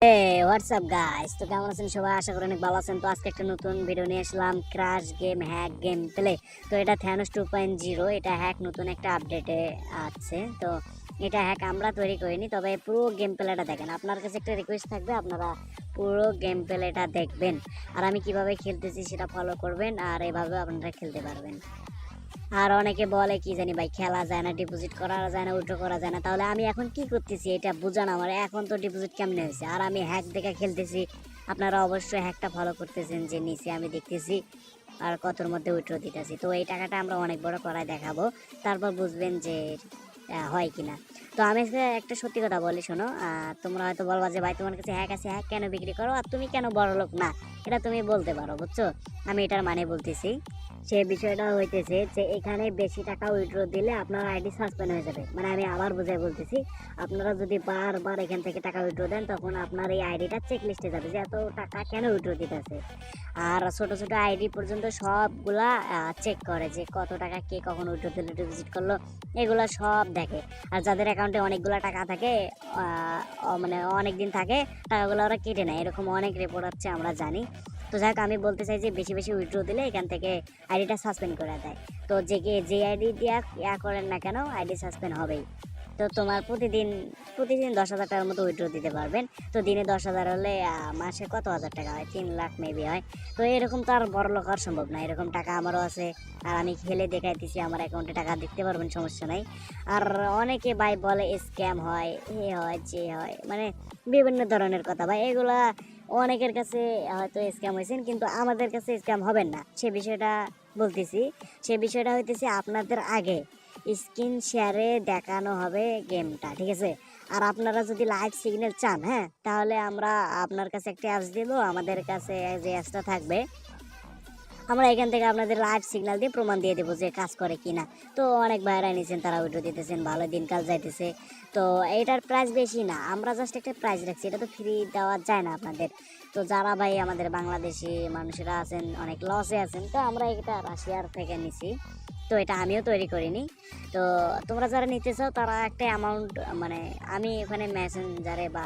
WhatsApp guys, তো কেমন আছেন সবাই? আশা করি অনেক ভালো আছেন। তো আজকে একটা নতুন ভিডিও নিয়ে আসলাম, crash game hack game play. তো এটা থ্যানোস 2.0, এটা হ্যাক নতুন একটা আপডেটে আছে। তো এটা হ্যাক আমরা তৈরি করিনি, তবে পুরো গেম প্লেটা দেখেন। আপনার কাছে একটা রিকোয়েস্ট থাকবে, আপনারা পুরো গেম প্লেটা দেখবেন আর আমি কিভাবে খেলতেছি সেটা ফলো করবেন, আর এভাবে আপনারা খেলতে পারবেন। আর অনেকে বলে কি জানি ভাই, খেলা যায় না, ডিপোজিট করা যায় না, উইথড্র করা যায় না। তাহলে আমি এখন কি করতেছি এটা বুঝান আমার। এখন তো ডিপোজিট কেমনে হয়েছে, আর আমি হ্যাক দেখে খেলতেছি। আপনারা অবশ্যই হ্যাকটা ফলো করতেছেন, যে নিচে আমি দেখতেছি আর কতর মধ্যে উইথড্র দিতেছি। তো এই টাকাটা আমরা অনেক বড় করায় দেখাবো, তারপর বুঝবেন যে হয় কিনা। তো আমি একটা সত্যি কথা বলি, শোনো। তোমরা হয়তো বলবা যে ভাই, তোমার কাছে হ্যাক আছে, হ্যাক কেন বিক্রি করো আর তুমি কেন বড় লোক না, এটা তুমি বলতে পারো, বুঝছো? আমি এটার মানে বলতেছি। সে বিষয়টা হইতেছে যে এখানে বেশি টাকা উইথড্র দিলে আপনার আইডি সাসপেন্ড হয়ে যাবে। মানে আমি আবার বুঝাই বলতেছি, আপনারা যদি বারবার এখান থেকে টাকা উইথড্র দেন, তখন আপনার এই আইডিটা চেক লিস্টে যাবে যে এত টাকা কেন উইথড্র দিতেছে। আর ছোট ছোট আইডি পর্যন্ত সবগুলা চেক করে যে কত টাকা কে কখন উইথড্র দিল, ডিপোজিট করলো, এগুলা সব দেখে। আর যাদের অ্যাকাউন্টে অনেকগুলা টাকা থাকে, মানে অনেক দিন থাকে, টাকাগুলো ওরা কেটে নেয়, এরকম অনেক রিপোর্ট হচ্ছে, আমরা জানি। তো যাই হোক, আমি বলতে চাই যে বেশি বেশি উইথড্র দিলে এখান থেকে আইডিটা সাসপেন্ড করে দেয়। তো যে আইডি দিয়া করেন না কেন, আইডি সাসপেন্ড হবেই। তো তোমার প্রতিদিন প্রতিদিন 10,000 টাকার মতো উইথড্র দিতে পারবেন। তো দিনে 10,000 হলে মাসে কত হাজার টাকা হয়? 3 লাখ মেবি হয়। তো এরকম তো আর বড় লোক হওয়ার সম্ভব না, এরকম টাকা আমারও আছে। আর আমি খেলে দেখাইতেছি, আমার অ্যাকাউন্টে টাকা দেখতে পারবেন, সমস্যা নাই। আর অনেকে ভাই বলে স্ক্যাম হয়, এ হয় যে হয়, মানে বিভিন্ন ধরনের কথা ভাই, এগুলা অনেকের কাছে হয়তো স্ক্যাম হয়েছেন, কিন্তু আমাদের কাছে স্ক্যাম হবেন না, সে বিষয়টা বলতেছি। সে বিষয়টা হইতেছে আপনাদের আগে স্ক্রিন শেয়ারে দেখানো হবে গেমটা, ঠিক আছে? আর আপনারা যদি লাইভ সিগন্যাল চান, হ্যাঁ, তাহলে আমরা আপনার কাছে একটা অ্যাপস দিব। আমাদের কাছে যে অ্যাপসটা থাকবে, আমরা এখান থেকে আপনাদের লাইভ সিগন্যাল দিয়ে প্রমাণ দিয়ে দেবো যে কাজ করে কিনা। তো অনেক ভাইরা নিয়েছেন, তারা উইড্রো দিতেছেন, ভালো দিনকাল যাইতেছে। তো এটার প্রাইস বেশি না, আমরা জাস্ট একটা প্রাইস রাখছি, এটা তো ফ্রি দেওয়া যায় না আপনাদের। তো যারা ভাই আমাদের বাংলাদেশি মানুষেরা আছেন, অনেক লসে আছেন, তো আমরা এটা রাশিয়ার থেকে নিছি। তো এটা আমিও তৈরি করিনি। তো তোমরা যারা নিতে চাও, তারা একটা অ্যামাউন্ট, মানে আমি ওখানে মেসেঞ্জারে বা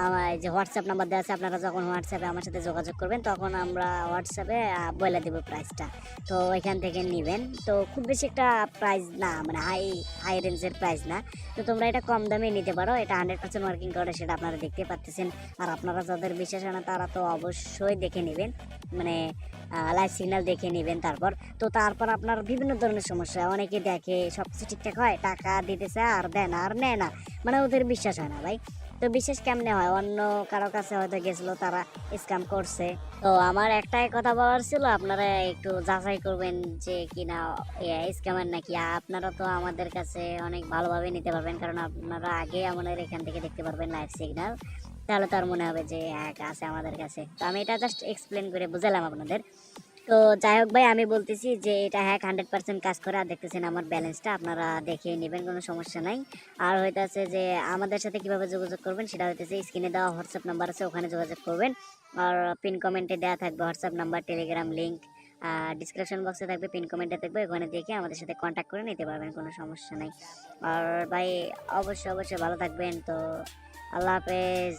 আমার যে হোয়াটসঅ্যাপ নাম্বার দেওয়া আছে, আপনারা যখন হোয়াটসঅ্যাপে আমার সাথে যোগাযোগ করবেন, তখন আমরা হোয়াটসঅ্যাপে বলে দেবো প্রাইসটা। তো এখান থেকে নেবেন। তো খুব বেশি একটা প্রাইস না, মানে হাই হাই রেঞ্জের প্রাইস না। তো তোমরা এটা কম দামে নিতে পারো, এটা 100% ওয়ার্কিং করে, সেটা আপনারা দেখতে পাচ্ছেন। আর আপনারা যাদের বিশ্বাস হয় না, তারা তো অবশ্যই দেখে নেবেন, মানে লাইভ সিগন্যাল দেখে নেবেন। তারপর আপনার বিভিন্ন ধরনের সমস্যা, অনেকে দেখে সব কিছু ঠিকঠাক হয়, টাকা দিতেছে আর দেয় না, আর নেয় না, মানে ওদের বিশ্বাস হয় না ভাই। তো বিশেষ কেমনে হয়, অন্য কারো কাছে হয়তো গেছিল, তারা স্ক্যাম করছে। তো আমার একটাই কথা বলার ছিল, আপনারা একটু যাচাই করবেন যে কিনা স্ক্যামার নাকি। আপনারা তো আমাদের কাছে অনেক ভালোভাবে নিতে পারবেন, কারণ আপনারা আগে আমাদের এখান থেকে দেখতে পারবেন লাইভ সিগন্যাল। তাহলে তার মনে হবে যে হ্যাঁ, আছে আমাদের কাছে। তো আমি এটা জাস্ট এক্সপ্লেন করে বুঝালাম আপনাদের। তো যাই হোক ভাই, আমি বলতেছি যে এটা হ্যাক 100% কাজ করে। আর দেখতেছেন আমার ব্যালেন্সটা, আপনারা দেখে নেবেন, কোনো সমস্যা নাই। আর হইতেছে যে আমাদের সাথে কিভাবে যোগাযোগ করবেন, সেটা হইতেছে স্ক্রিনে দেওয়া হোয়াটসঅ্যাপ নাম্বার আছে, ওখানে যোগাযোগ করবেন। আর পিন কমেন্টে দেওয়া থাকবে WhatsApp number, Telegram link, description বক্সে থাকবে, পিন কমেন্টে থাকবে, ওখানে দেখে আমাদের সাথে কন্ট্যাক্ট করে নিতে পারবেন, কোনো সমস্যা নাই। আর ভাই অবশ্যই অবশ্যই ভালো থাকবেন। তো আল্লাহ হাফেজ।